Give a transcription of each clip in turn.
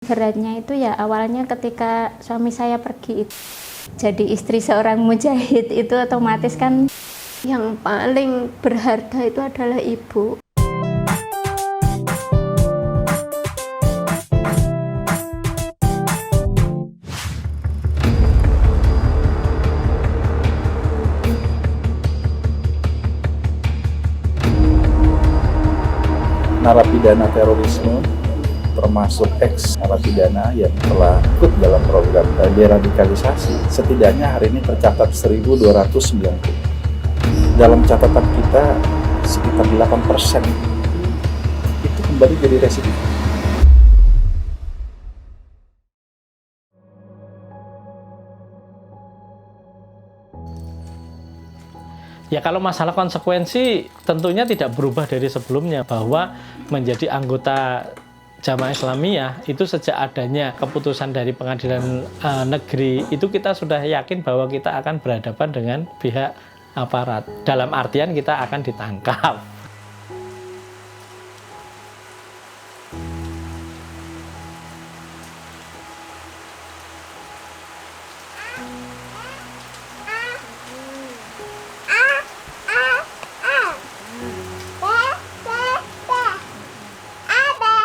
Beratnya itu ya awalnya ketika suami saya pergi jadi istri seorang mujahid itu otomatis kan yang paling berharga itu adalah ibu. Narapidana terorisme termasuk ex-narapidana yang telah ikut dalam program deradikalisasi setidaknya hari ini tercatat 1.290. Dalam catatan kita sekitar 8% itu kembali jadi residif. Ya kalau masalah konsekuensi tentunya tidak berubah dari sebelumnya, bahwa menjadi anggota Jamaah Islamiyah itu sejak adanya keputusan dari pengadilan negeri itu kita sudah yakin bahwa kita akan berhadapan dengan pihak aparat. Dalam artian kita akan ditangkap.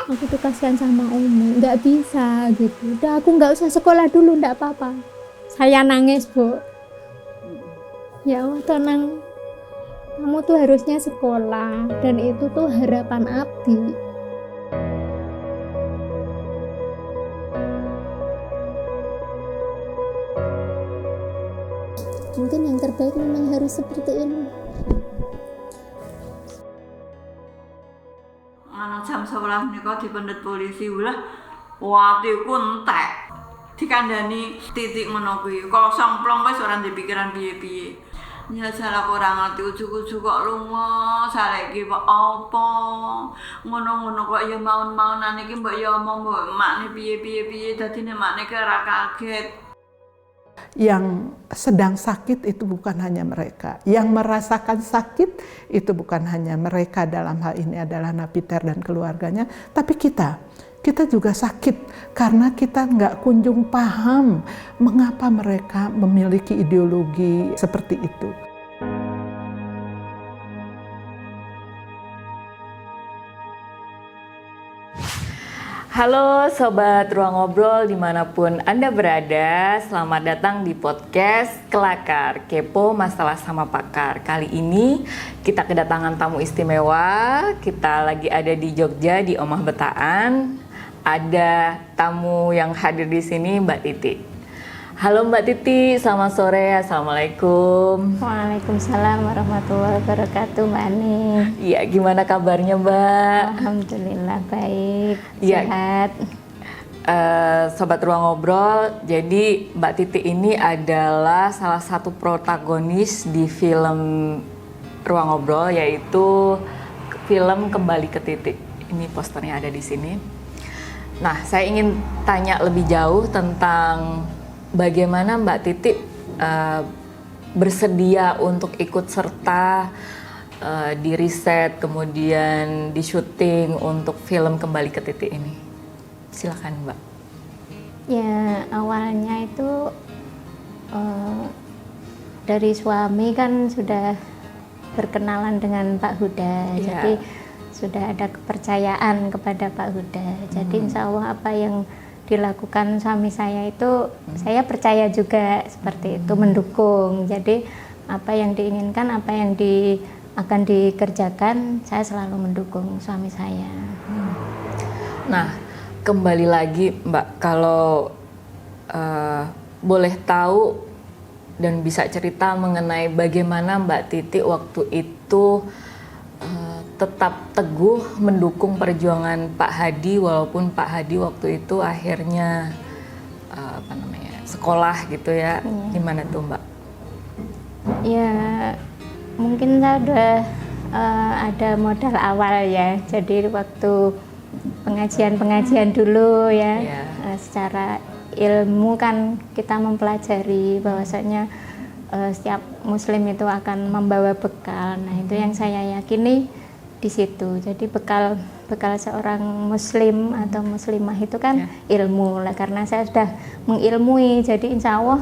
Aku tuh kasihan sama Umi, nggak bisa gitu. Udah aku nggak usah sekolah dulu, nggak apa-apa. Saya nangis, Bu. Ya Allah, tenang. Kamu tuh harusnya sekolah dan itu tuh harapan Abdi. Mungkin yang terbaik memang harus seperti ini. Jam 11 menika dipendet polisi ulah watiku entek dikandani titik ngono kuwi kosong plong wis ora ndek pikiran piye-piye. Ya salah ora ngerti ujug-ujug kok lunga saiki kok apa ngono-ngono kok ya maun-maunan iki mbok ya omong mbok makne piye-piye dadine makne ke ora kaget. Yang sedang sakit itu bukan hanya mereka, yang merasakan sakit itu bukan hanya mereka, dalam hal ini adalah Napiter dan keluarganya, tapi kita juga sakit karena kita nggak kunjung paham mengapa mereka memiliki ideologi seperti itu. Halo Sobat Ruang Ngobrol dimanapun Anda berada, selamat datang di podcast Kelakar, Kepo Masalah sama Pakar. Kali ini kita kedatangan tamu istimewa, kita lagi ada di Jogja di Omah Betaan. Ada tamu yang hadir di sini, Mbak Titi. Halo Mbak Titi, selamat sore, Assalamualaikum. Waalaikumsalam warahmatullahi wabarakatuh, Mbak Ani. Iya, gimana kabarnya Mbak? Alhamdulillah baik, Ya. sehat. Sobat Ruang Ngobrol, jadi Mbak Titi ini adalah salah satu protagonis di film Ruang Ngobrol, yaitu film Kembali ke Titik. Ini posternya ada di sini. Nah, saya ingin tanya lebih jauh tentang bagaimana Mbak Titi bersedia untuk ikut serta di riset, kemudian di syuting untuk film Kembali ke Titik ini. Silakan Mbak. Ya awalnya itu dari suami kan sudah berkenalan dengan Pak Huda, Ya. jadi sudah ada kepercayaan kepada Pak Huda. Jadi insya Allah apa yang dilakukan suami saya itu saya percaya juga seperti itu, mendukung. Jadi apa yang diinginkan, apa yang akan dikerjakan, saya selalu mendukung suami saya. Nah, kembali lagi Mbak, kalau boleh tahu dan bisa cerita mengenai bagaimana Mbak Titi waktu itu tetap teguh mendukung perjuangan Pak Hadi, walaupun Pak Hadi waktu itu akhirnya sekolah gitu ya. Gimana tuh Mbak? Ya mungkin saya udah ada modal awal ya, jadi waktu pengajian dulu ya. Secara ilmu kan kita mempelajari bahwasanya setiap muslim itu akan membawa bekal. Nah itu yang saya yakini di situ. Jadi bekal seorang muslim atau muslimah itu kan ilmu lah, karena saya sudah mengilmui, jadi insya Allah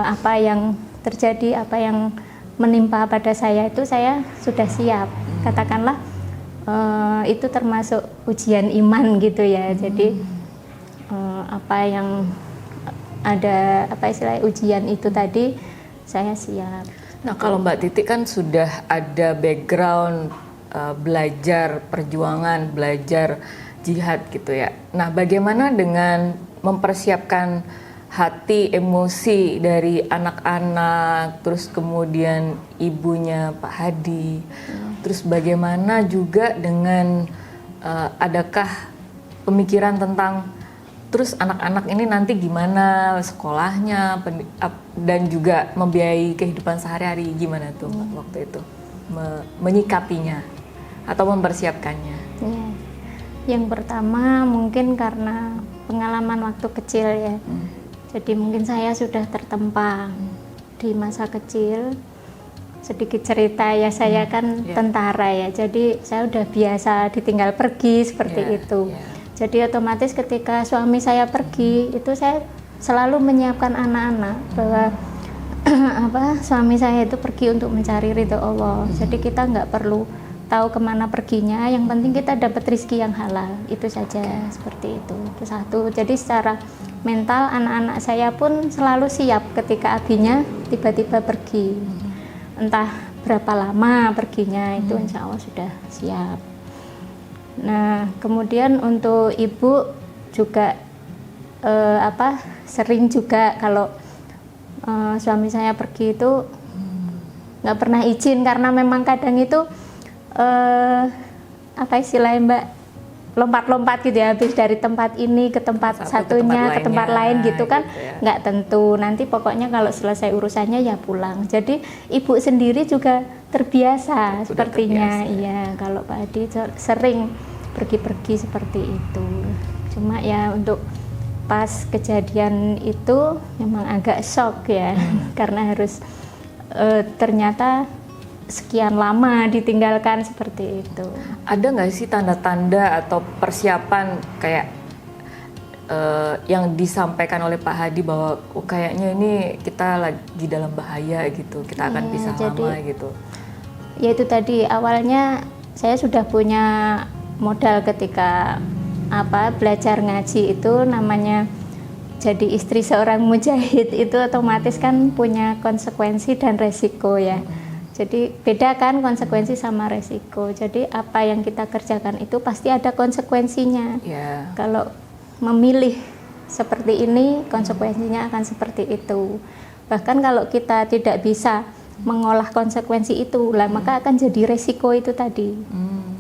apa yang terjadi, apa yang menimpa pada saya itu saya sudah siap. Katakanlah itu termasuk ujian iman gitu ya. Jadi apa yang ada istilah ujian itu tadi saya siap. Nah, kalau Mbak Titi kan sudah ada background belajar perjuangan, belajar jihad gitu ya. Nah, bagaimana dengan mempersiapkan hati, emosi dari anak-anak, terus kemudian ibunya Pak Hadi, terus bagaimana juga dengan adakah pemikiran tentang terus anak-anak ini nanti gimana sekolahnya dan juga membiayai kehidupan sehari-hari, gimana tuh waktu itu menyikapinya atau mempersiapkannya? Ya. Yang pertama mungkin karena pengalaman waktu kecil ya. Jadi mungkin saya sudah tertempa di masa kecil. Sedikit cerita ya, saya kan tentara ya. Jadi saya udah biasa ditinggal pergi seperti itu. Jadi otomatis ketika suami saya pergi, itu saya selalu menyiapkan anak-anak bahwa suami saya itu pergi untuk mencari ridho Allah. Jadi kita nggak perlu tahu kemana perginya, yang penting kita dapat rezeki yang halal, itu saja. Seperti itu satu. Jadi secara mental anak-anak saya pun selalu siap ketika abinya tiba-tiba pergi, entah berapa lama perginya, itu insya Allah sudah siap. Nah, kemudian untuk ibu juga sering juga kalau suami saya pergi itu nggak pernah izin, karena memang kadang itu istilahnya Mbak, lompat-lompat gitu ya, habis dari tempat ini ke tempat satunya, ke tempat lain gitu kan, nggak tentu. Nanti pokoknya kalau selesai urusannya ya pulang. Jadi ibu sendiri juga terbiasa sepertinya. Iya, kalau Pak Hadi sering pergi-pergi seperti itu. Cuma ya untuk pas kejadian itu memang agak shock ya, karena harus ternyata sekian lama ditinggalkan seperti itu. Ada nggak sih tanda-tanda atau persiapan kayak yang disampaikan oleh Pak Hadi bahwa kayaknya ini kita lagi dalam bahaya gitu, kita akan pisah lama gitu? Ya itu tadi, awalnya saya sudah punya modal ketika belajar ngaji itu, namanya jadi istri seorang mujahid itu otomatis kan punya konsekuensi dan resiko ya. Jadi beda kan konsekuensi sama resiko. Jadi apa yang kita kerjakan itu pasti ada konsekuensinya. Kalau memilih seperti ini, konsekuensinya akan seperti itu. Bahkan kalau kita tidak bisa mengolah konsekuensi itu, maka akan jadi resiko itu tadi.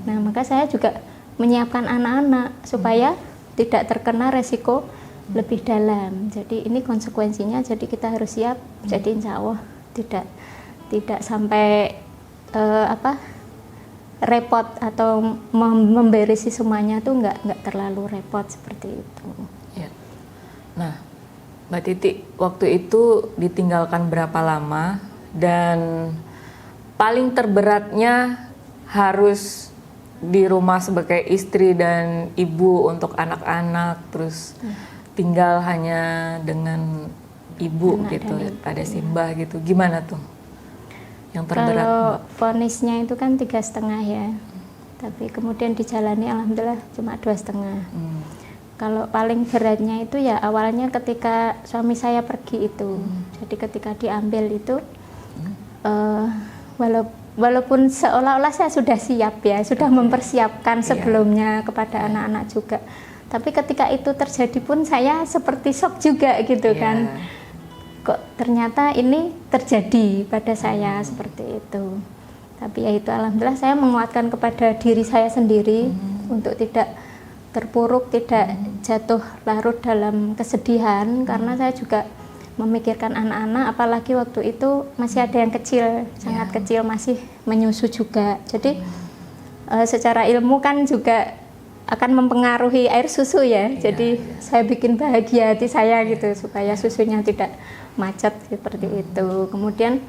Nah, maka saya juga menyiapkan anak-anak supaya tidak terkena resiko lebih dalam. Jadi ini konsekuensinya, jadi kita harus siap. Jadi insya Allah tidak sampai repot atau memberesi semuanya tuh nggak terlalu repot seperti itu. Ya. Nah, Mbak Titi, waktu itu ditinggalkan berapa lama dan paling terberatnya harus di rumah sebagai istri dan ibu untuk anak-anak, terus tinggal hanya dengan ibu gitu, ada simbah gitu. Gimana tuh yang terberat? Kalau vonisnya itu kan 3,5 ya, tapi kemudian dijalani alhamdulillah cuma 2,5. Kalau paling beratnya itu ya awalnya ketika suami saya pergi itu. Jadi ketika diambil itu walaupun seolah-olah saya sudah siap ya, sudah mempersiapkan sebelumnya kepada anak-anak juga, tapi ketika itu terjadi pun saya seperti shock juga gitu kan. Kok ternyata ini terjadi pada saya seperti itu. Tapi ya itu alhamdulillah saya menguatkan kepada diri saya sendiri untuk tidak terpuruk, tidak jatuh larut dalam kesedihan, karena saya juga memikirkan anak-anak, apalagi waktu itu masih ada yang kecil, sangat kecil, masih menyusu juga. Jadi secara ilmu kan juga akan mempengaruhi air susu ya. Jadi saya bikin bahagia hati saya gitu supaya susunya tidak macet seperti itu. Kemudian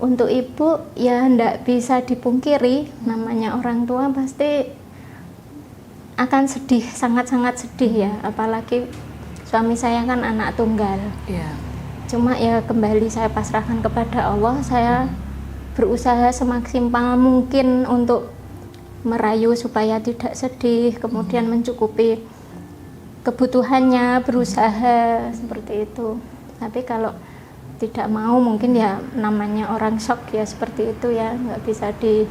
Untuk ibu ya ndak bisa dipungkiri, namanya orang tua pasti akan sedih, sangat-sangat sedih ya, apalagi suami saya kan anak tunggal. Iya. Cuma ya kembali saya pasrahkan kepada Allah, saya berusaha semaksimal mungkin untuk merayu supaya tidak sedih, kemudian mencukupi kebutuhannya, berusaha seperti itu. Tapi kalau tidak mau mungkin ya namanya orang shock ya seperti itu ya, nggak bisa di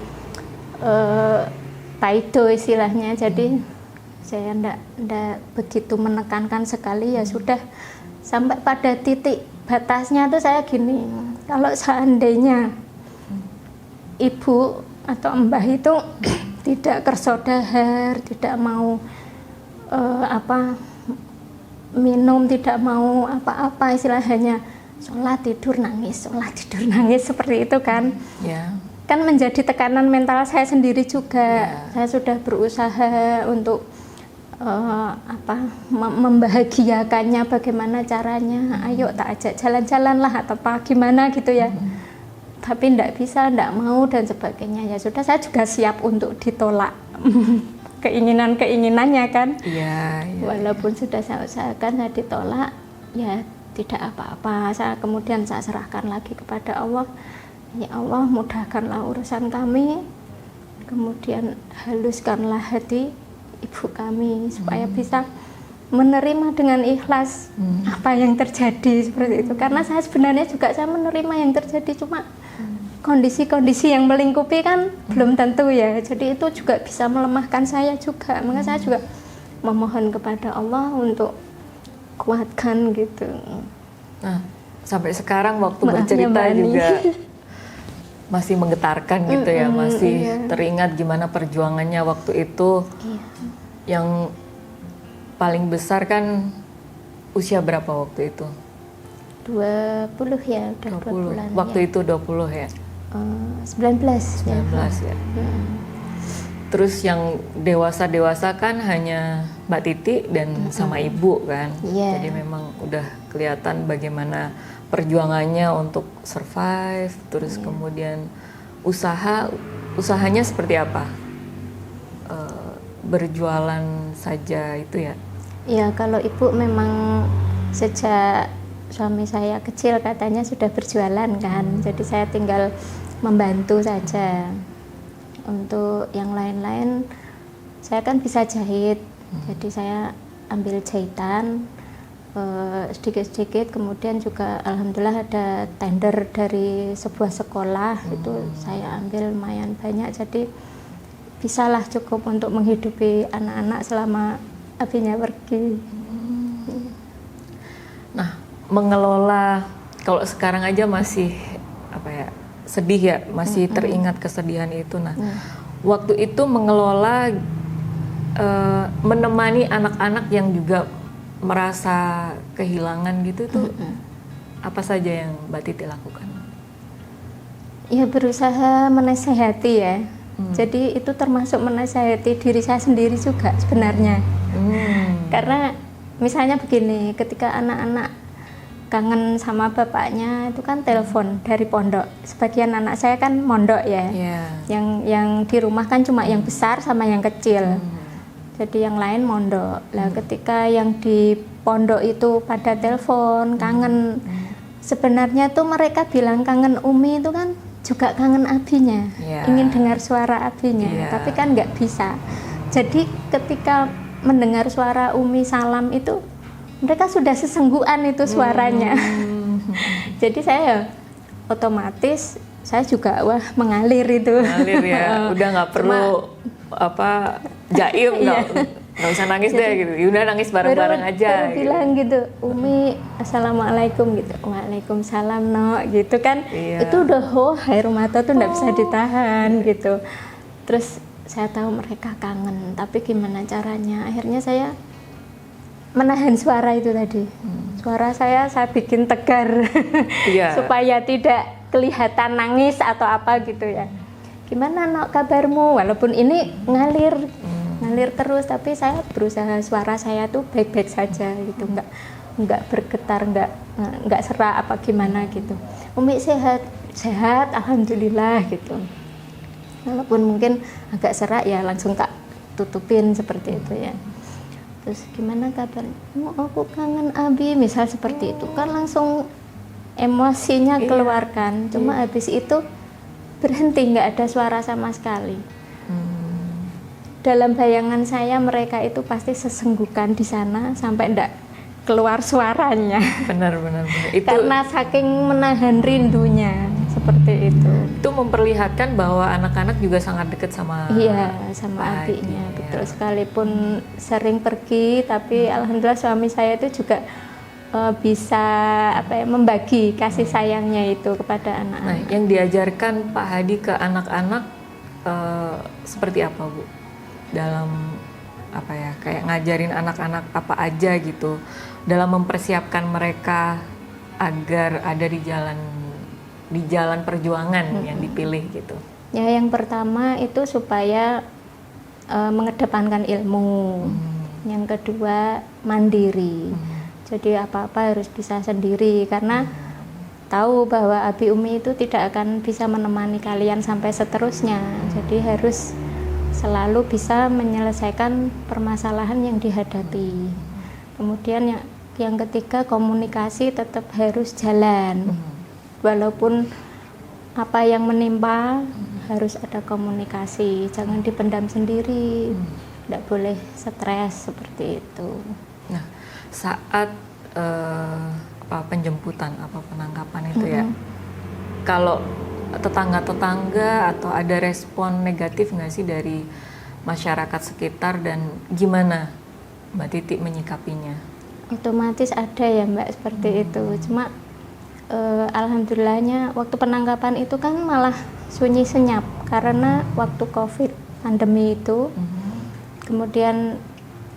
taido istilahnya. Jadi saya ndak begitu menekankan sekali, ya sudah sampai pada titik batasnya tuh saya gini, kalau seandainya ibu atau mbah itu tidak kerso dahar, tidak mau minum, tidak mau apa-apa, istilahnya sholat tidur nangis seperti itu kan. Ya. Kan menjadi tekanan mental saya sendiri juga. Saya sudah berusaha untuk membahagiakannya, bagaimana caranya, ayo tak ajak jalan-jalan lah atau apa gimana gitu ya. Tapi ndak bisa, ndak mau dan sebagainya. Ya sudah, saya juga siap untuk ditolak keinginannya kan. Iya. Walaupun sudah saya usahakan, saya ditolak, ya tidak apa-apa. Kemudian saya serahkan lagi kepada Allah. Ya Allah, mudahkanlah urusan kami, kemudian haluskanlah hati ibu kami supaya bisa menerima dengan ikhlas apa yang terjadi seperti itu. Karena saya sebenarnya juga saya menerima yang terjadi, cuma kondisi-kondisi yang melingkupi kan belum tentu ya. Jadi itu juga bisa melemahkan saya juga. Maka saya juga memohon kepada Allah untuk kuatkan gitu. Nah, sampai sekarang waktu bercerita juga masih menggetarkan gitu ya, masih teringat gimana perjuangannya waktu itu. Yang paling besar kan usia berapa waktu itu? 20 ya, udah 2 bulan. Waktu ya. itu 20 ya? 19 ya. Terus yang dewasa-dewasa kan hanya Mbak Titi dan sama Ibu kan. Jadi memang udah kelihatan bagaimana perjuangannya untuk survive. Terus kemudian usahanya seperti apa? Berjualan saja itu ya? Ya, kalau Ibu memang sejak suami saya kecil katanya sudah berjualan kan. Jadi saya tinggal membantu saja. Untuk yang lain-lain saya kan bisa jahit, jadi saya ambil jahitan sedikit-sedikit. Kemudian juga alhamdulillah ada tender dari sebuah sekolah, itu saya ambil lumayan banyak, jadi bisalah cukup untuk menghidupi anak-anak selama abinya pergi. Nah, mengelola, kalau sekarang aja masih sedih ya, masih teringat kesedihan itu. Nah, waktu itu mengelola, menemani anak-anak yang juga merasa kehilangan gitu, itu apa saja yang Mbak Titi lakukan? Ya, berusaha menasehati ya. Jadi itu termasuk menasehati diri saya sendiri juga sebenarnya. Karena misalnya begini, ketika anak-anak kangen sama bapaknya itu kan telepon dari pondok. Sebagian anak saya kan mondok ya. Yang di rumah kan cuma yang besar sama yang kecil. Jadi yang lain mondok. Lah ketika yang di pondok itu pada telepon kangen, sebenarnya tuh mereka bilang kangen Umi itu kan juga kangen abinya. Ingin dengar suara abinya, tapi kan nggak bisa. Jadi ketika mendengar suara Umi salam itu, mereka sudah sesenggukan itu suaranya. Jadi saya otomatis saya juga mengalir itu. Mengalir ya, udah nggak perlu jaim, nggak usah nangis deh gitu. Udah nangis bareng-bareng aja. Baru bilang gitu, Umi assalamualaikum gitu, waalaikumsalam no gitu kan. Itu udah air mata tuh nggak bisa ditahan gitu. Terus saya tahu mereka kangen, tapi gimana caranya? Akhirnya saya menahan suara itu tadi. Suara saya bikin tegar supaya tidak kelihatan nangis atau apa gitu ya. Gimana nok kabarmu? Walaupun ini ngalir terus, tapi saya berusaha suara saya tuh baik-baik saja gitu, nggak bergetar, nggak serak apa gimana gitu. Umi sehat, sehat, alhamdulillah gitu. Walaupun mungkin agak serak ya langsung tak tutupin seperti itu ya. Terus gimana kabar? Oh, aku kangen Abi, misal seperti itu kan langsung emosinya keluarkan. Cuma habis itu berhenti, nggak ada suara sama sekali. Dalam bayangan saya mereka itu pasti sesenggukan di sana sampai enggak keluar suaranya. Benar. Itu Karena saking menahan rindunya seperti itu. itu memperlihatkan bahwa anak-anak juga sangat dekat sama Iya, sama Pak Hadi, adiknya. ya. Betul, sekalipun sering pergi, tapi alhamdulillah suami saya itu juga bisa membagi kasih sayangnya itu kepada Nah, anak-anak. yang diajarkan Pak Hadi ke anak-anak seperti apa, Bu? Dalam kayak ngajarin anak-anak apa aja gitu dalam mempersiapkan mereka agar ada di jalan perjuangan yang dipilih gitu. Ya, yang pertama itu supaya mengedepankan ilmu. Yang kedua mandiri. Jadi apa-apa harus bisa sendiri karena tahu bahwa Abi Umi itu tidak akan bisa menemani kalian sampai seterusnya. Jadi harus selalu bisa menyelesaikan permasalahan yang dihadapi. Kemudian yang ketiga, komunikasi tetap harus jalan. Walaupun apa yang menimpa harus ada komunikasi, jangan dipendam sendiri. Tidak boleh stres seperti itu. Nah, saat penjemputan penangkapan itu ya, kalau tetangga-tetangga atau ada respon negatif nggak sih dari masyarakat sekitar dan gimana Mbak Titi menyikapinya? Otomatis ada ya Mbak seperti itu. Cuma alhamdulillahnya waktu penangkapan itu kan malah sunyi senyap karena waktu COVID pandemi itu. Kemudian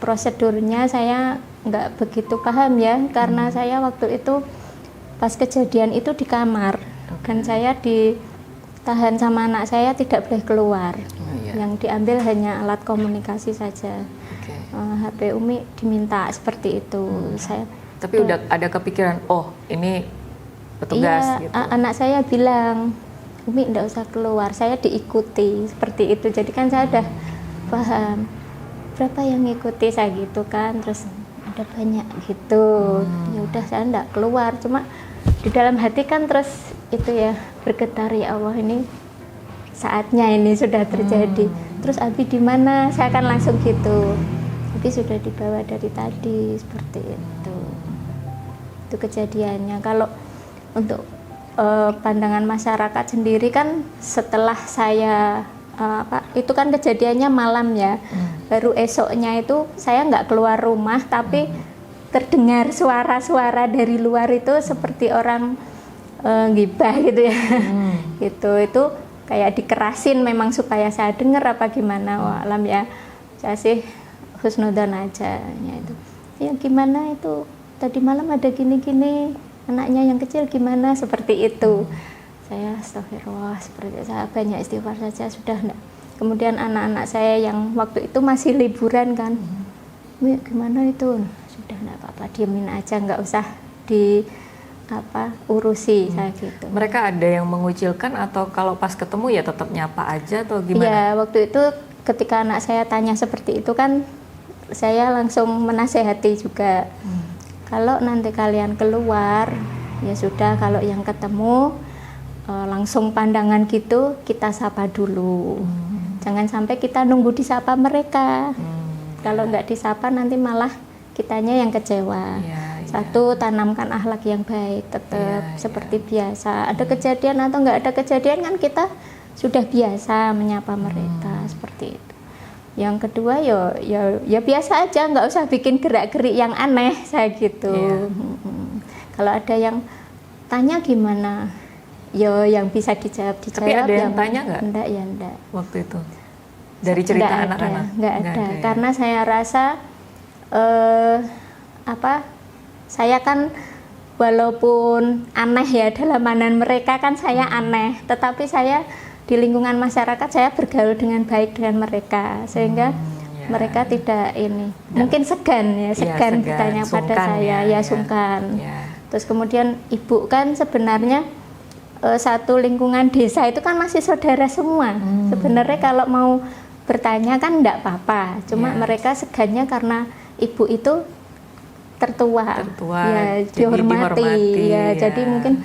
prosedurnya saya nggak begitu paham ya karena saya waktu itu pas kejadian itu di kamar. Dan saya ditahan sama anak saya tidak boleh keluar. Yang diambil hanya alat komunikasi saja. HP Umi diminta seperti itu. Tapi udah ada kepikiran, oh ini petugas iya, gitu. Anak saya bilang, Umi enggak usah keluar, saya diikuti seperti itu. Jadi kan saya udah paham berapa yang ngikuti saya gitu kan. Terus ada banyak gitu. Ya udah saya enggak keluar, cuma di dalam hati kan terus itu ya bergetar, ya Allah ini saatnya ini sudah terjadi. Terus Abi di mana? Saya kan langsung gitu. Abi sudah dibawa dari tadi seperti itu. Itu kejadiannya. Kalau untuk pandangan masyarakat sendiri kan setelah saya itu kan kejadiannya malam ya. Baru esoknya itu saya nggak keluar rumah tapi terdengar suara-suara dari luar itu seperti orang gibah gitu ya. Gitu itu kayak dikerasin memang supaya saya dengar apa gimana, walam ya. Saya sih husnudzon aja ya itu. Ya gimana itu tadi malam ada gini-gini, anaknya yang kecil gimana, seperti itu. Saya astagfirullah, seperti saya banyak istighfar saja sudah enggak. Kemudian anak-anak saya yang waktu itu masih liburan kan, gimana itu, sudah enggak apa-apa, diemin aja, nggak usah urusi saya gitu. Mereka ada yang mengucilkan atau kalau pas ketemu ya tetap nyapa aja atau gimana? Ya waktu itu ketika anak saya tanya seperti itu kan saya langsung menasehati juga. Kalau nanti kalian keluar ya sudah, kalau yang ketemu langsung pandangan gitu kita sapa dulu. Jangan sampai kita nunggu disapa mereka. Kalau nggak disapa nanti malah kitanya yang kecewa. Satu, tanamkan akhlak yang baik, tetap seperti biasa. Ada kejadian atau nggak ada kejadian kan kita sudah biasa menyapa mereka seperti itu. Yang kedua ya biasa aja, nggak usah bikin gerak-gerik yang aneh saya gitu. Kalau ada yang tanya gimana, yang bisa dijawab. Tapi ada yang tanya nggak? Enggak ya enggak. Waktu itu dari cerita anak-anak? Nggak ada. Karena saya rasa saya kan walaupun aneh ya dalam pandangan mereka kan saya aneh, tetapi saya di lingkungan masyarakat saya bergaul dengan baik dengan mereka sehingga mereka tidak mungkin segan bertanya pada saya, sungkan. Terus kemudian ibu kan sebenarnya satu lingkungan desa itu kan masih saudara semua. Sebenarnya kalau mau bertanya kan enggak apa-apa, cuma mereka segannya karena ibu itu tertua ya, dihormati ya, jadi mungkin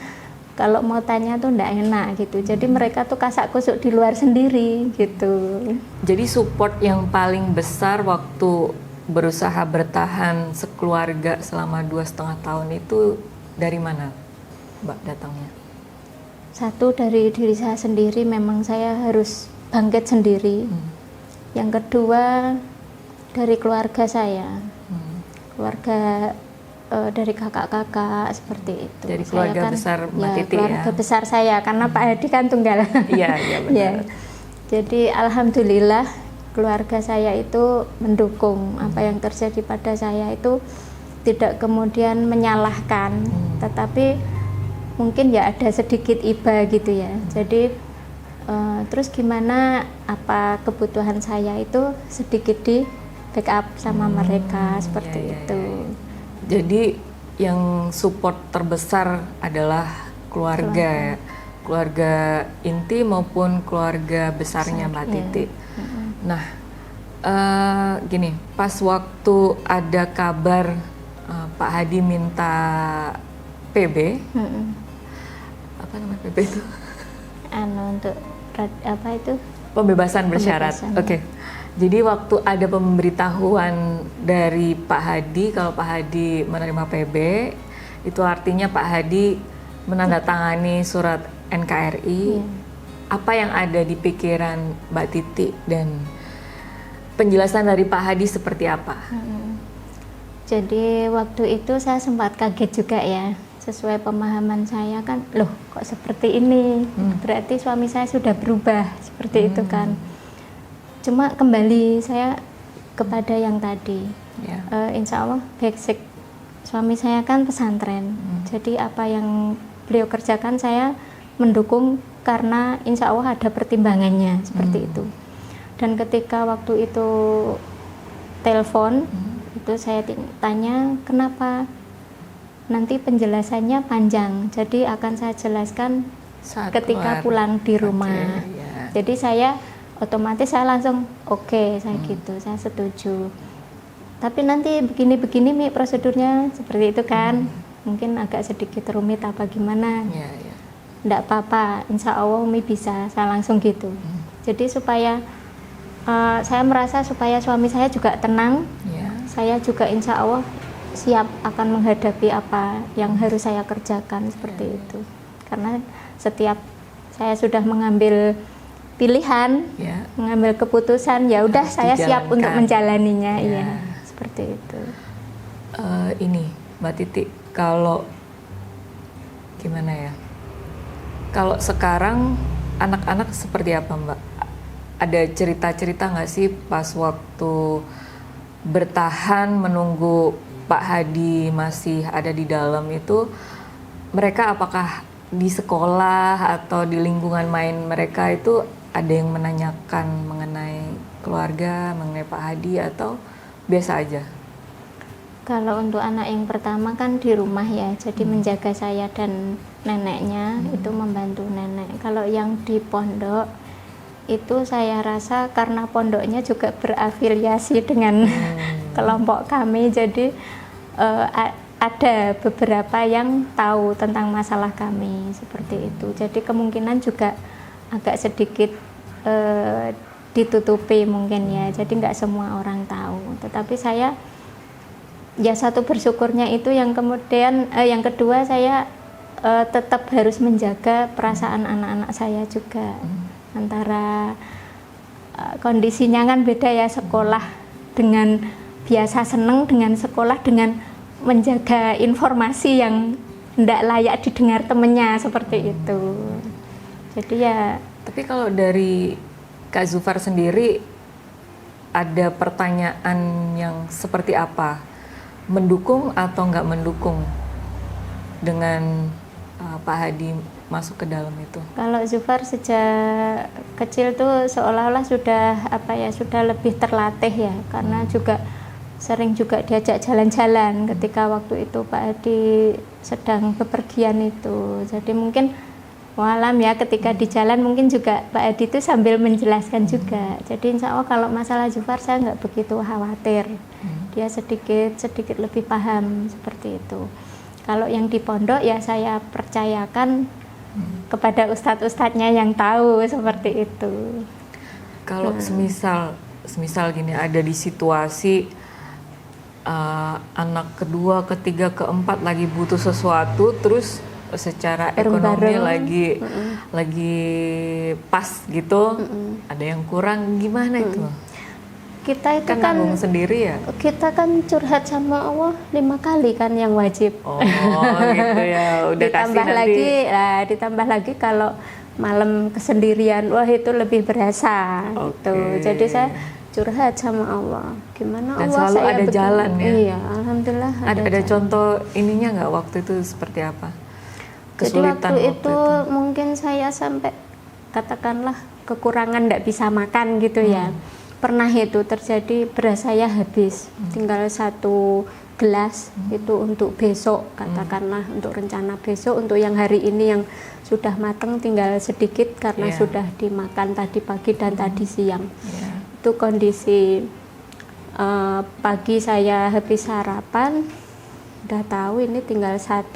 kalau mau tanya tuh enggak enak gitu. Jadi mereka tuh kasak kusuk di luar sendiri gitu. Jadi support yang paling besar waktu berusaha bertahan sekeluarga selama 2,5 tahun itu dari mana, Mbak, datangnya? Satu dari diri saya sendiri, memang saya harus bangkit sendiri. Yang kedua dari keluarga saya, keluarga dari kakak-kakak seperti itu. Dari keluarga saya kan, besar Mbak Titi keluarga besar saya, karena Pak Hadi kan tunggal. Iya benar. Ya. Jadi alhamdulillah keluarga saya itu mendukung apa yang terjadi pada saya, itu tidak kemudian menyalahkan, tetapi mungkin ya ada sedikit iba gitu ya. Jadi terus gimana, apa kebutuhan saya itu sedikit di backup sama mereka seperti itu. Jadi yang support terbesar adalah keluarga. Keluarga inti maupun keluarga besarnya Mbak Titi. Nah, gini, pas waktu ada kabar Pak Hadi minta PB, apa namanya PB itu? Untuk apa itu? Pembebasan bersyarat. Oke. Jadi waktu ada pemberitahuan dari Pak Hadi kalau Pak Hadi menerima PB, itu artinya Pak Hadi menandatangani surat NKRI. Apa yang ada di pikiran Mbak Titi dan penjelasan dari Pak Hadi seperti apa? Jadi waktu itu saya sempat kaget juga ya. Sesuai pemahaman saya kan, loh kok seperti ini, berarti suami saya sudah berubah seperti itu kan. Cuma kembali saya kepada yang tadi, insya Allah basic suami saya kan pesantren, jadi apa yang beliau kerjakan saya mendukung karena insya Allah ada pertimbangannya seperti itu. Dan ketika waktu itu telepon, itu saya tanya kenapa, nanti penjelasannya panjang, jadi akan saya jelaskan saat ketika pulang di rumah. Jadi saya otomatis saya langsung oke, saya gitu, saya setuju. Tapi nanti begini-begini Mi prosedurnya seperti itu kan, mungkin agak sedikit rumit apa gimana. Enggak apa-apa, insya Allah Mi bisa, saya langsung gitu. Jadi supaya saya merasa supaya suami saya juga tenang, saya juga insya Allah siap akan menghadapi apa yang harus saya kerjakan seperti itu. Karena setiap saya sudah mengambil pilihan, mengambil keputusan, ya udah saya siap untuk menjalaninya, seperti itu. Ini Mbak Titi, kalau gimana ya? Kalau sekarang anak-anak seperti apa Mbak? Ada cerita-cerita nggak sih pas waktu bertahan menunggu Pak Hadi masih ada di dalam itu, mereka apakah di sekolah atau di lingkungan main mereka itu ada yang menanyakan mengenai keluarga, mengenai Pak Hadi atau biasa aja? Kalau untuk anak yang pertama kan di rumah ya, jadi menjaga saya dan neneknya, itu membantu nenek. Kalau yang di pondok itu saya rasa karena pondoknya juga berafiliasi dengan kelompok kami, jadi ada beberapa yang tahu tentang masalah kami seperti itu. Jadi kemungkinan juga agak sedikit ditutupi mungkin ya, jadi nggak semua orang tahu. Tetapi saya ya satu bersyukurnya itu, yang kemudian yang kedua saya tetap harus menjaga perasaan anak-anak saya juga. Antara kondisinya kan beda ya, sekolah dengan biasa seneng, dengan sekolah dengan menjaga informasi yang tidak layak didengar temennya seperti itu. Jadi ya. Tapi kalau dari Kak Zufar sendiri ada pertanyaan yang seperti apa? Mendukung atau nggak mendukung dengan Pak Hadi masuk ke dalam itu? Kalau Zufar sejak kecil tuh seolah-olah sudah sudah lebih terlatih ya, karena juga sering juga diajak jalan-jalan ketika waktu itu Pak Hadi sedang bepergian itu. Jadi mungkin walam ya, ketika di jalan mungkin juga Pak Edi itu sambil menjelaskan juga. Jadi insya Allah kalau masalah Zufar saya nggak begitu khawatir. Dia sedikit lebih paham seperti itu. Kalau yang di pondok ya saya percayakan kepada ustadz-ustadznya yang tahu seperti itu. Kalau semisal gini ada di situasi anak kedua, ketiga, keempat lagi butuh sesuatu, terus secara ekonomi lagi pas gitu, ada yang kurang, gimana itu? Kita itu kan nanggung sendiri ya? Kita kan curhat sama Allah 5 kali kan yang wajib. Oh gitu ya, udah ditambah kasih nanti. Ditambah lagi kalau malam kesendirian, wah itu lebih berasa gitu. Jadi saya curhat sama Allah. Gimana Dan Allah, selalu saya ada jalan ya? Iya, alhamdulillah Ada jalan. contoh ininya nggak waktu itu seperti apa? Jadi waktu itu mungkin saya sampai katakanlah kekurangan nggak bisa makan gitu ya. Pernah itu terjadi, beras saya habis, tinggal 1 gelas itu untuk besok, katakanlah untuk rencana besok, untuk yang hari ini yang sudah matang tinggal sedikit karena sudah dimakan tadi pagi dan tadi siang. Itu kondisi pagi saya habis sarapan, udah tahu ini tinggal 1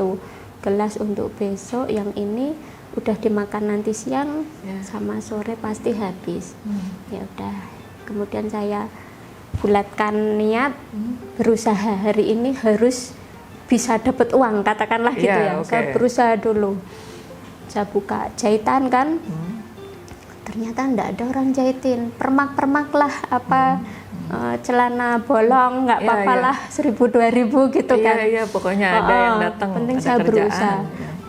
gelas untuk besok, yang ini udah dimakan nanti siang sama sore pasti habis. Ya udah, kemudian saya bulatkan niat, berusaha hari ini harus bisa dapat uang, katakanlah gitu ya. Saya berusaha dulu, saya buka jahitan kan, ternyata enggak ada orang jahitin, permak-permak lah apa, celana bolong nggak apa-apa lah, 1.000-2.000 gitu kan. Iya, pokoknya ada yang datang, penting ada saya kerjaan. berusaha.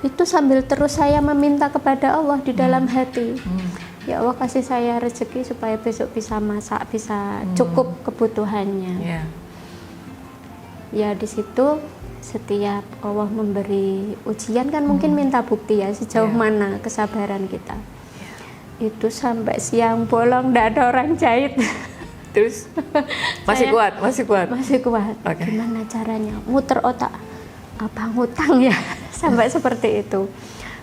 Itu sambil terus saya meminta kepada Allah di dalam hati. Ya Allah, kasih saya rezeki supaya besok bisa masak, bisa cukup kebutuhannya. Ya di situ setiap Allah memberi ujian kan mungkin minta bukti ya sejauh mana kesabaran kita. Itu sampai siang bolong nggak ada orang jahit. Terus masih kuat. Okay. Gimana caranya? Muter otak, apa ngutang ya? Sampai seperti itu.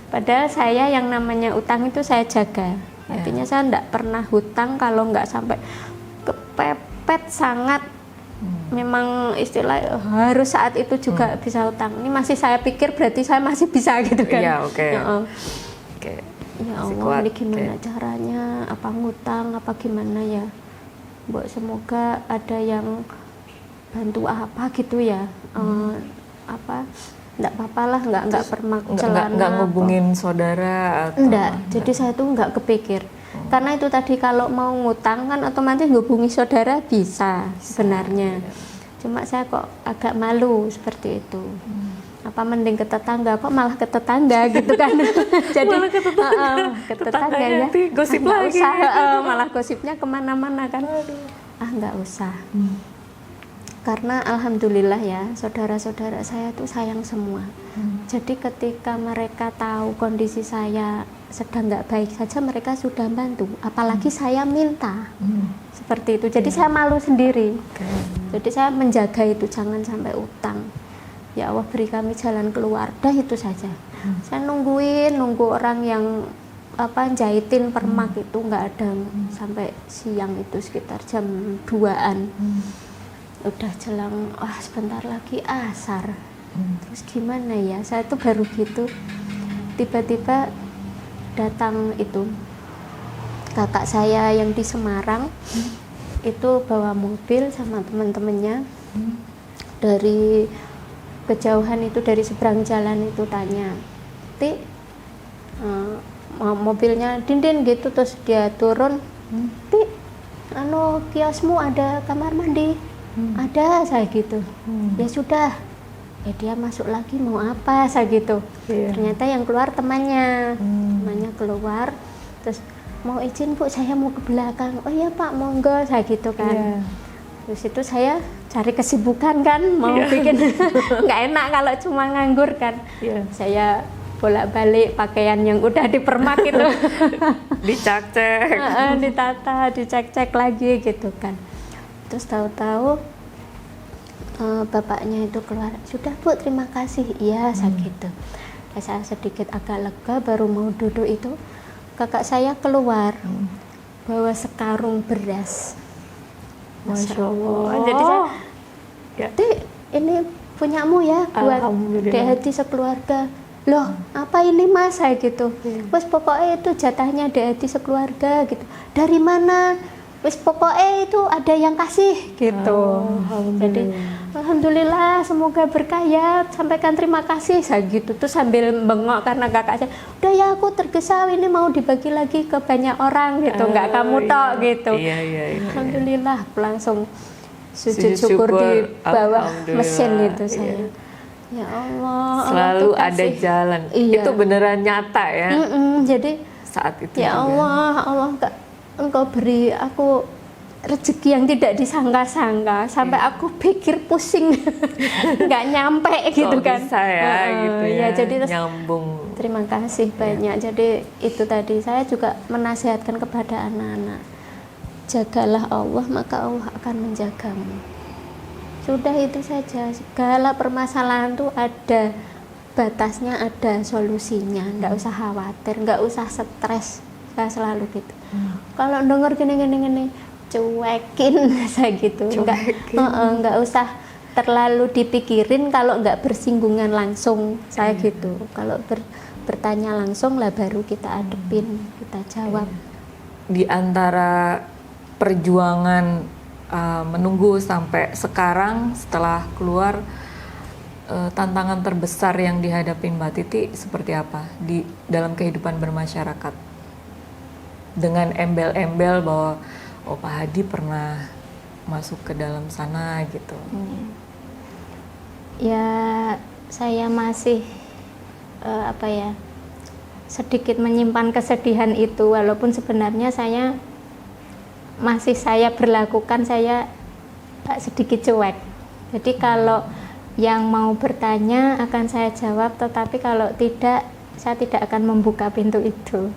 Padahal saya yang namanya utang itu saya jaga. Artinya saya enggak pernah hutang kalau enggak sampai kepepet sangat. Memang istilah harus saat itu juga bisa hutang. Ini masih saya pikir berarti saya masih bisa gitu kan. Iya, oke. Ya Allah, ini gimana caranya? Apa ngutang, apa gimana ya? Mbok semoga ada yang bantu apa gitu ya. Enggak apa-apa lah, enggak permak celana. Enggak ngubungin saudara atau enggak. Jadi saya tuh enggak kepikir. Karena itu tadi kalau mau ngutang kan otomatis ngubungi saudara bisa sebenarnya. Cuma saya kok agak malu seperti itu. Apa mending ke tetangga, kok malah ke tetangga gitu kan. Jadi malah ke tetangga ya. Nanti gosip lagi. Malah gosipnya kemana-mana kan. Nggak usah. Karena alhamdulillah ya, saudara-saudara saya tuh sayang semua. Jadi ketika mereka tahu kondisi saya sedang nggak baik saja, mereka sudah bantu. Apalagi saya minta seperti itu. Jadi saya malu sendiri. Jadi saya menjaga itu, jangan sampai utang. Ya Allah, beri kami jalan keluar, dah itu saja. Saya nunggu orang yang jahitin permak itu nggak ada sampai siang, itu sekitar jam 2-an. Udah jelang, sebentar lagi asar. Terus gimana ya, saya tuh baru gitu. Tiba-tiba datang itu kakak saya yang di Semarang, itu bawa mobil sama teman-temannya. Dari kejauhan itu, dari seberang jalan itu tanya, Ti, mobilnya Dindin gitu. Terus dia turun, Ti, kiosmu ada kamar mandi? Ada, saya gitu. Ya sudah, ya dia masuk lagi, mau apa, saya gitu. Ternyata yang keluar temannya keluar, terus mau izin Bu, saya mau ke belakang. Oh iya Pak, monggo, saya gitu kan. Terus itu saya cari kesibukan kan, mau bikin nggak enak kalau cuma nganggur kan. Saya bolak-balik pakaian yang udah dipermak itu, dicek-cek, ditata, dicek-cek lagi gitu kan. Terus tahu-tahu bapaknya itu keluar, sudah Bu, terima kasih. Iya, saya gitu. sampai saya sedikit agak lega, baru mau duduk itu kakak saya keluar bawa sekarung beras. Masya Allah. Jadi saya, Dik, ini punyamu ya buat Alhamdulillah. Dek sekeluarga. Loh, apa ini Mas? Saya gitu. Wes pokoknya itu jatahnya Dek sekeluarga gitu. Dari mana? Wes pokoknya itu ada yang kasih gitu. Jadi alhamdulillah, semoga berkah ya, sampaikan terima kasih saya gitu. Terus sambil bengok karena kakak saya, udah ya aku tergesa, ini mau dibagi lagi ke banyak orang gitu, nggak kamu tok gitu. Iya. Alhamdulillah, langsung sujud syukur di bawah mesin itu saya. Ya Allah, Selalu Allah ada kasih. jalan. Iya. Itu beneran nyata ya Jadi saat itu ya juga. Allah engkau beri aku rezeki yang tidak disangka-sangka sampai aku pikir pusing nggak nyampe gitu Kok kan. bisa ya gitu ya, Jadi terus nyambung. terima kasih banyak. Jadi itu tadi saya juga menasihatkan kepada anak-anak, jagalah Allah maka Allah akan menjagamu. Sudah itu saja, segala permasalahan tuh ada batasnya, ada solusinya, nggak usah khawatir, nggak usah stres. Saya selalu gitu. Kalau denger gini cuekin saya gitu, nggak usah terlalu dipikirin. Kalau nggak bersinggungan langsung saya gitu, kalau bertanya langsung lah baru kita adepin, kita jawab. Di antara perjuangan menunggu sampai sekarang setelah keluar, tantangan terbesar yang dihadapin Mbak Titi seperti apa di dalam kehidupan bermasyarakat? Dengan embel-embel bahwa Pak Hadi pernah masuk ke dalam sana gitu. Ya saya masih sedikit menyimpan kesedihan itu, walaupun sebenarnya saya berlakukan saya sedikit cuek. Jadi kalau yang mau bertanya akan saya jawab, tetapi kalau tidak, saya tidak akan membuka pintu itu.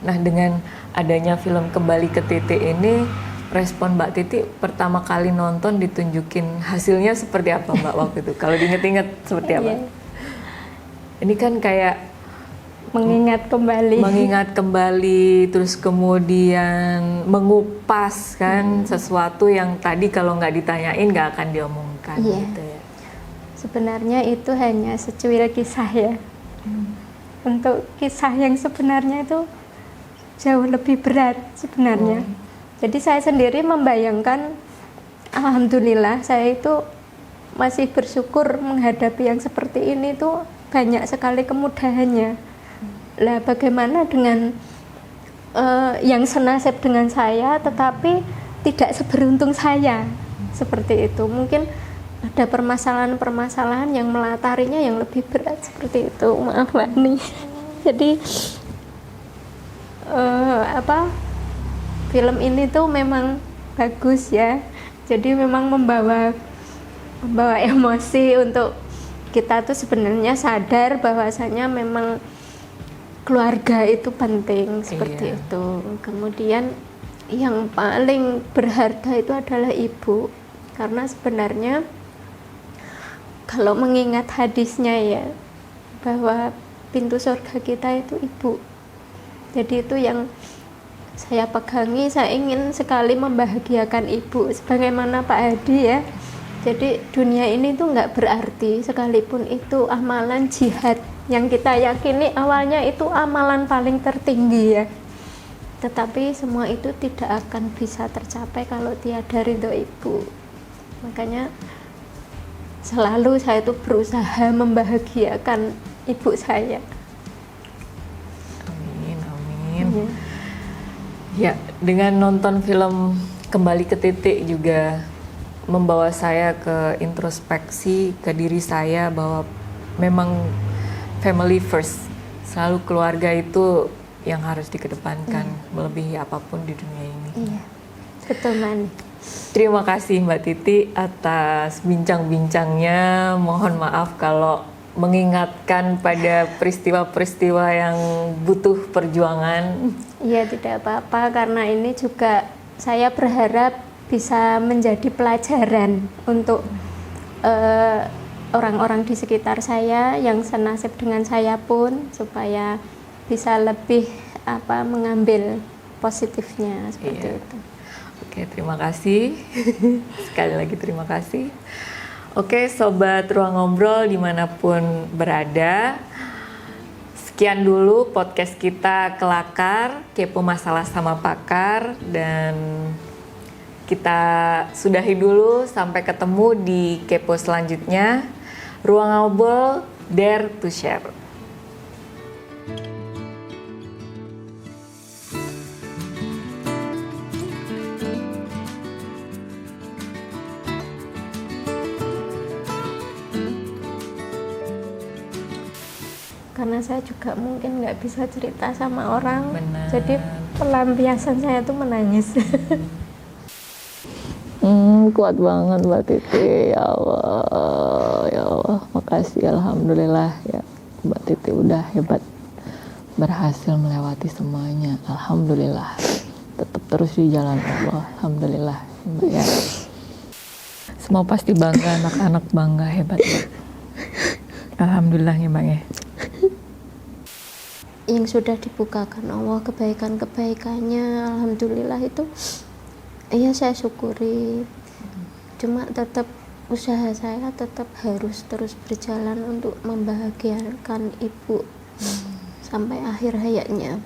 Nah, dengan adanya film Kembali ke Titik ini, respon Mbak Titi pertama kali nonton ditunjukin hasilnya seperti apa Mbak waktu itu? Kalau diinget-inget seperti apa? Ini kan kayak mengingat kembali, terus kemudian mengupas kan sesuatu yang tadi kalau nggak ditanyain nggak akan diomongkan gitu ya. Sebenarnya itu hanya secuil kisah ya. Untuk kisah yang sebenarnya itu jauh lebih berat sebenarnya. Jadi saya sendiri membayangkan, alhamdulillah saya itu masih bersyukur menghadapi yang seperti ini tuh banyak sekali kemudahannya. Lah bagaimana dengan yang senasib dengan saya tetapi tidak seberuntung saya, seperti itu. Mungkin ada permasalahan-permasalahan yang melatarinya yang lebih berat seperti itu. Maaf Mbak Ni. Jadi film ini tuh memang bagus ya. Jadi memang membawa emosi untuk kita tuh sebenarnya sadar bahwasanya memang keluarga itu penting seperti itu. Kemudian yang paling berharga itu adalah ibu, karena sebenarnya kalau mengingat hadisnya ya, bahwa pintu surga kita itu ibu. Jadi itu yang saya pegangi, saya ingin sekali membahagiakan ibu sebagaimana Pak Hadi ya. Jadi dunia ini tuh nggak berarti, sekalipun itu amalan jihad yang kita yakini awalnya itu amalan paling tertinggi ya, tetapi semua itu tidak akan bisa tercapai kalau tiada ridho ibu. Makanya selalu saya itu berusaha membahagiakan ibu saya. Ya, dengan nonton film Kembali ke Titik juga membawa saya ke introspeksi ke diri saya bahwa memang family first, selalu keluarga itu yang harus dikedepankan melebihi apapun di dunia ini. Iya, betul Man. Terima kasih Mbak Titi atas bincang-bincangnya. Mohon maaf kalau mengingatkan pada peristiwa-peristiwa yang butuh perjuangan. Iya, tidak apa-apa, karena ini juga saya berharap bisa menjadi pelajaran untuk orang-orang di sekitar saya yang senasib dengan saya pun, supaya bisa lebih mengambil positifnya seperti itu. Oke, terima kasih. Sekali lagi terima kasih. Oke, Sobat Ruang Ngobrol dimanapun berada. Sekian dulu podcast kita Kelakar, Kepo Masalah sama Pakar. Dan kita sudahi dulu, sampai ketemu di Kepo selanjutnya. Ruang Ngobrol, Dare to Share. Karena saya juga mungkin nggak bisa cerita sama orang, Benar. jadi pelampiasan saya tuh menangis. Kuat banget Mbak Titi, ya Allah, makasih, alhamdulillah ya Mbak Titi udah hebat, berhasil melewati semuanya, alhamdulillah, tetap terus di jalan Allah, alhamdulillah Mbak ya. Semua pasti bangga, anak-anak bangga, hebat Mbak. Alhamdulillah ya Mbak ya. Yang sudah dibukakan Allah kebaikan-kebaikannya, alhamdulillah itu ya saya syukuri. Cuma tetap usaha saya tetap harus terus berjalan untuk membahagiakan ibu sampai akhir hayatnya.